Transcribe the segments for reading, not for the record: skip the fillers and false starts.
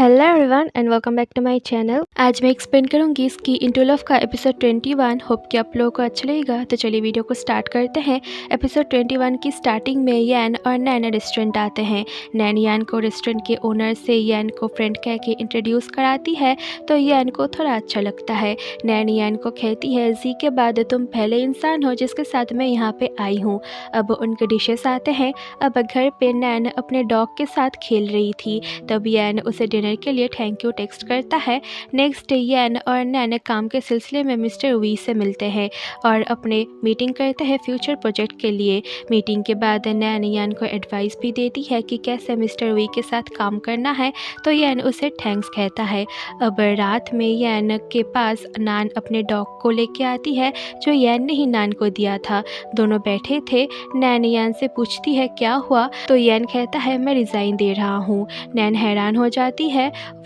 Hello everyone and welcome back to my channel. आज मैं explain करूंगी इसकी इनटू लव का एपिसोड 21। होप कि आप लोगों को अच्छा लगेगा। तो चलिए वीडियो को स्टार्ट करते हैं। एपिसोड 21 की स्टार्टिंग में यान और नैन रेस्टोरेंट आते हैं। नैन यान को रेस्टोरेंट के ओनर से यान को फ्रेंड कह के इंट्रोड्यूस कराती है तो यान को थोड़ा अच्छा लगता है। नैन यान को कहती है जी के बाद तुम पहले इंसान हो जिसके साथ मैं यहाँ पे आई हूँ। अब उनके डिशेस आते हैं। अब घर पे नैन अपने डॉग के साथ खेल रही थी, तब यान उसे डिनर के लिए थैंक यू टेक्स्ट करता है। नेक्स्ट डे यान और नैन काम के सिलसिले में मिस्टर वी से मिलते हैं और अपने मीटिंग करते हैं फ्यूचर प्रोजेक्ट के लिए। मीटिंग के बाद नैन यान को एडवाइस भी देती है कि कैसे मिस्टर वी के साथ काम करना है, तो यान उसे थैंक्स कहता है। अब रात में यान के पास नान अपने डॉग को लेके आती है जो यान ने ही नान को दिया था। दोनों बैठे थे। नैन यान से पूछती है क्या हुआ, तो यान कहता है मैं रिज़ाइन दे रहा हूँ। नैन हैरान हो जाती है।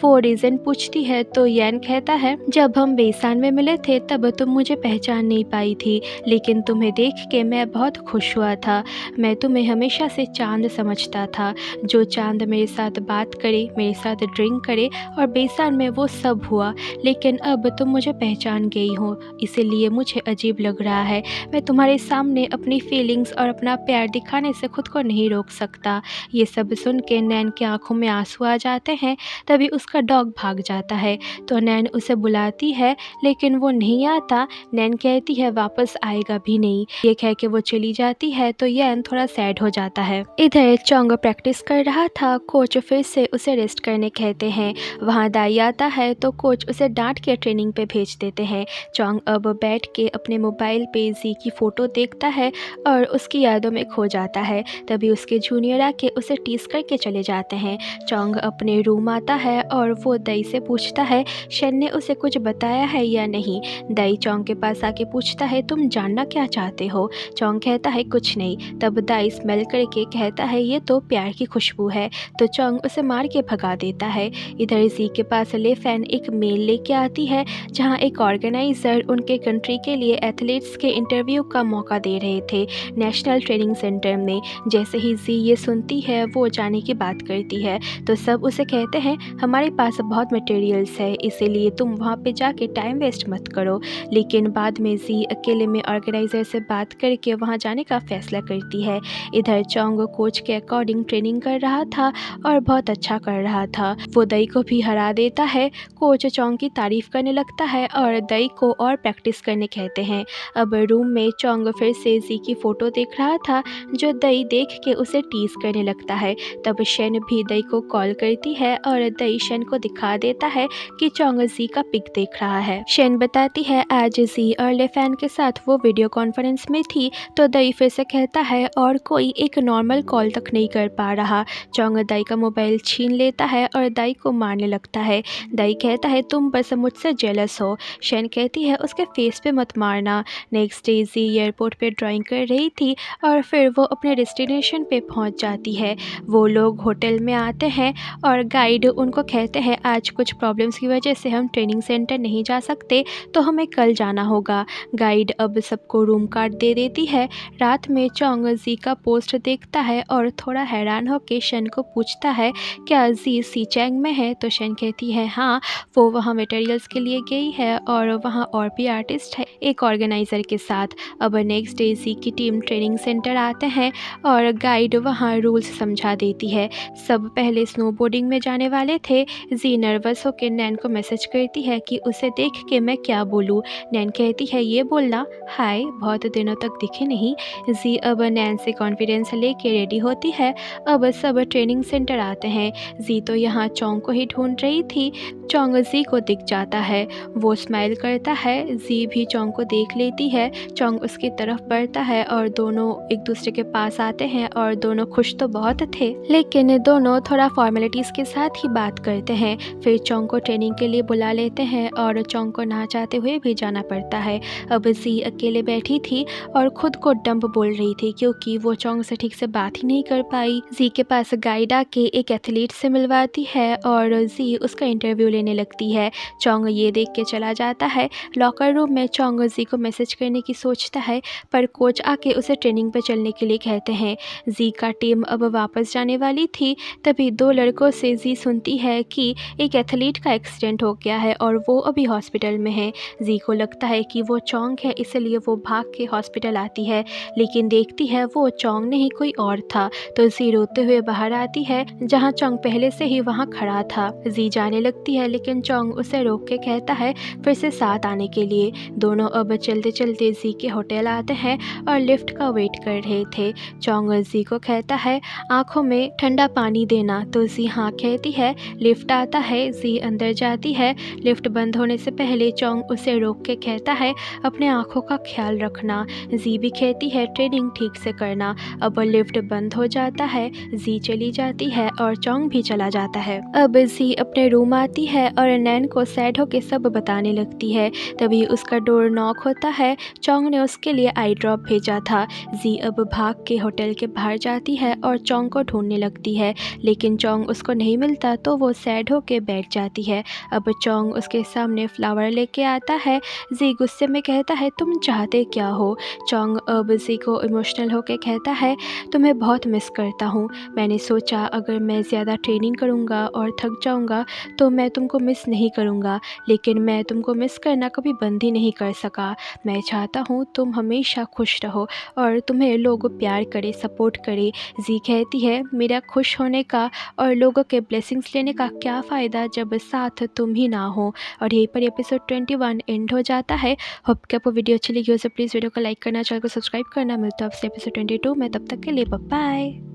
वो रीज़न पूछती है तो यान कहता है जब हम बेसान में मिले थे तब तुम मुझे पहचान नहीं पाई थी, लेकिन तुम्हें देख के मैं बहुत खुश हुआ था। मैं तुम्हें हमेशा से चांद समझता था, जो चांद मेरे साथ बात करे, मेरे साथ ड्रिंक करे और बेसान में वो सब हुआ, लेकिन अब तुम मुझे पहचान गई हो, इसीलिए मुझे अजीब लग रहा है। मैं तुम्हारे सामने अपनी फीलिंग्स और अपना प्यार दिखाने से खुद को नहीं रोक सकता। ये सब सुन के नैन की आंखों में आंसू आ जाते हैं। तभी उसका डॉग भाग जाता है तो नैन उसे बुलाती है, लेकिन वो नहीं आता। नैन कहती है वापस आएगा भी नहीं। ये कह के वो चली जाती है तो यान थोड़ा सैड हो जाता है। इधर चोंग प्रैक्टिस कर रहा था। कोच फिर से उसे रेस्ट करने कहते हैं। वहाँ दाई आता है तो कोच उसे डांट के ट्रेनिंग पे भेज देते हैं। चोंग अब बैठ के अपने मोबाइल पे जी की फ़ोटो देखता है और उसकी यादों में खो जाता है। तभी उसके जूनियर आके उसे टीस करके चले जाते हैं। चोंग अपने रूम आता है और वो दई से पूछता है शन ने उसे कुछ बताया है या नहीं। दई चोंग के पास आके पूछता है तुम जानना क्या चाहते हो। चोंग कहता है कुछ नहीं। तब दाई स्मेल करके कहता है ये तो प्यार की खुशबू है, तो चोंग उसे मार के भगा देता है। इधर जी के पास ले फैन एक मेल लेके आती है जहाँ एक ऑर्गेनाइज़र उनके कंट्री के लिए एथलीट्स के इंटरव्यू का मौका दे रहे थे नेशनल ट्रेनिंग सेंटर में। जैसे ही जी ये सुनती है वो जाने की बात करती है तो सब उसे कहते हैं हमारे पास बहुत मटेरियल्स है, इसीलिए तुम वहाँ पे जाके टाइम वेस्ट मत करो। लेकिन बाद में जी अकेले में ऑर्गेनाइज़र से बात करके वहाँ जाने का फैसला करती है। इधर चोंग कोच के अकॉर्डिंग ट्रेनिंग कर रहा था और बहुत अच्छा कर रहा था। वो दई को भी हरा देता है। कोच चोंग की तारीफ़ करने लगता है और दई को और प्रैक्टिस करने कहते हैं। अब रूम में चोंग फिर से जी की फ़ोटो देख रहा था जो दई देख के उसे टीज़ करने लगता है। तब शन भी दई को कॉल करती है और दई शन को दिखा देता है कि चोंग जी का पिक देख रहा है। शन बताती है आज जी और लेफैन के साथ वो वीडियो कॉन्फ्रेंस में थी, तो दई फिर से कहता है और कोई एक नॉर्मल कॉल तक नहीं कर पा रहा। चोंग दई का मोबाइल छीन लेता है और दई को मारने लगता है। दई कहता है तुम बस मुझसे जेलस हो। शन कहती है उसके फेस पे मत मारना। नेक्स्ट डे जी एयरपोर्ट पे ड्राइंग कर रही थी और फिर वो अपने डेस्टिनेशन पे पहुंच जाती है। वो लोग होटल में आते हैं और गाइड उनको कहते हैं आज कुछ प्रॉब्लम्स की वजह से हम ट्रेनिंग सेंटर नहीं जा सकते, तो हमें कल जाना होगा। गाइड अब सबको रूम कार्ड दे देती है। रात में चोंग जी का पोस्ट देखता है और थोड़ा हैरान होकर शन को पूछता है क्या जी सीचैंग में है, तो शन कहती है हाँ, वो वहाँ मटेरियल्स के लिए गई है और वहाँ और भी आर्टिस्ट है एक ऑर्गेनाइज़र के साथ। अब नेक्स्ट डे जी की टीम ट्रेनिंग सेंटर आते हैं और गाइड वहाँ रूल्स समझा देती है। सब पहले स्नोबोर्डिंग में जाने वाले थे। जी नर्वस होकर नैन को मैसेज करती है कि उसे देख के मैं क्या बोलूँ। नैन कहती है ये बोलना हाय, बहुत दिनों तक दिखे नहीं। जी अब नैन से कॉन्फिडेंस लेके रेडी होती है। अब सब ट्रेनिंग सेंटर आते हैं। जी तो यहाँ चोंग को ही ढूंढ रही थी। चोंग जी को दिख जाता है। वो स्माइल करता है। जी भी चोंग को देख लेती है। चोंग उसकी तरफ बढ़ता है और दोनों एक दूसरे के पास आते हैं और दोनों खुश तो बहुत थे, लेकिन दोनों थोड़ा फॉर्मेलिटीज़ के साथ ही बात करते हैं। फिर चोंग को ट्रेनिंग के लिए बुला लेते हैं और चोंग को ना चाहते हुए भी जाना पड़ता है। अब जी अकेले बैठी थी और खुद को डंप बोल रही थी क्योंकि वो चोंग से ठीक से बात ही नहीं कर पाई। जी के पास गाइड आके एक एथलीट से मिलवाती है और जी उसका इंटरव्यू लेने लगती है। चोंग ये देख के चला जाता है। लॉकर रूम में चोंग जी को मैसेज करने की सोचता है, पर कोच आके उसे ट्रेनिंग पे चलने के लिए कहते हैं। जी का टीम अब वापस जाने वाली थी, तभी 2 लड़कों से जी सुनती है कि एक एथलीट का एक्सीडेंट हो गया है और वो अभी हॉस्पिटल में है। जी को लगता है कि वो चोंग है, इसलिए वो भाग के हॉस्पिटल आती है, लेकिन देखती है वो चोंग नहीं कोई और था। तो जी रोते हुए बाहर आती है, जहाँ चोंग पहले से ही वहाँ खड़ा था। जी जाने लगती है, लेकिन चोंग उसे रोक के कहता है फिर से साथ आने के लिए। दोनों अब चलते चलते जी के होटल आते हैं और लिफ्ट का वेट कर रहे थे। चोंग जी को कहता है आंखों में ठंडा पानी देना, तो जी हाँ कहती है। लिफ्ट आता है, जी अंदर जाती है। लिफ्ट बंद होने से पहले चोंग उसे रोक के कहता है अपने आंखों का ख्याल रखना। जी भी कहती है ट्रेनिंग ठीक से करना। अब लिफ्ट बंद हो जाता है, जी चली जाती है और चोंग भी चला जाता है। अब जी अपने रूम आती है और नैन को सैड होके सब बताने लगती है। तभी उसका डोर नॉक होता है। चोंग ने उसके लिए आई ड्रॉप भेजा था। जी अब भाग के होटल के बाहर जाती है और चोंग को ढूंढने लगती है, लेकिन चोंग उसको नहीं मिलता तो वो सैड होके बैठ जाती है। अब चोंग उसके सामने फ्लावर लेके आता है। जी गुस्से में कहता है तुम चाहते क्या हो। चोंग अब जी को इमोशनल होके कहता है तुम्हें बहुत मिस करता हूँ। मैंने सोचा अगर मैं ज़्यादा ट्रेनिंग करूँगा और थक जाऊँगा तो मैं तुमको मिस नहीं करूँगा, लेकिन मैं तुमको मिस करना कभी बंद ही नहीं कर सका। मैं चाहता हूँ तुम हमेशा खुश रहो और तुम्हें लोग प्यार करे, सपोर्ट करे। जी कहती है मेरा खुश होने का और लोगों के ब्लेसिंग्स लेने का क्या फ़ायदा जब साथ तुम ही ना हो। और यहीं पर एपिसोड 21 एंड हो जाता है। होप कि आपको वीडियो अच्छी लगी हो, तो प्लीज़ वीडियो को लाइक करना, चैनल को सब्सक्राइब करना। मिलता है आपसे एपिसोड 22 में, तब तक के लिए बाय बाय।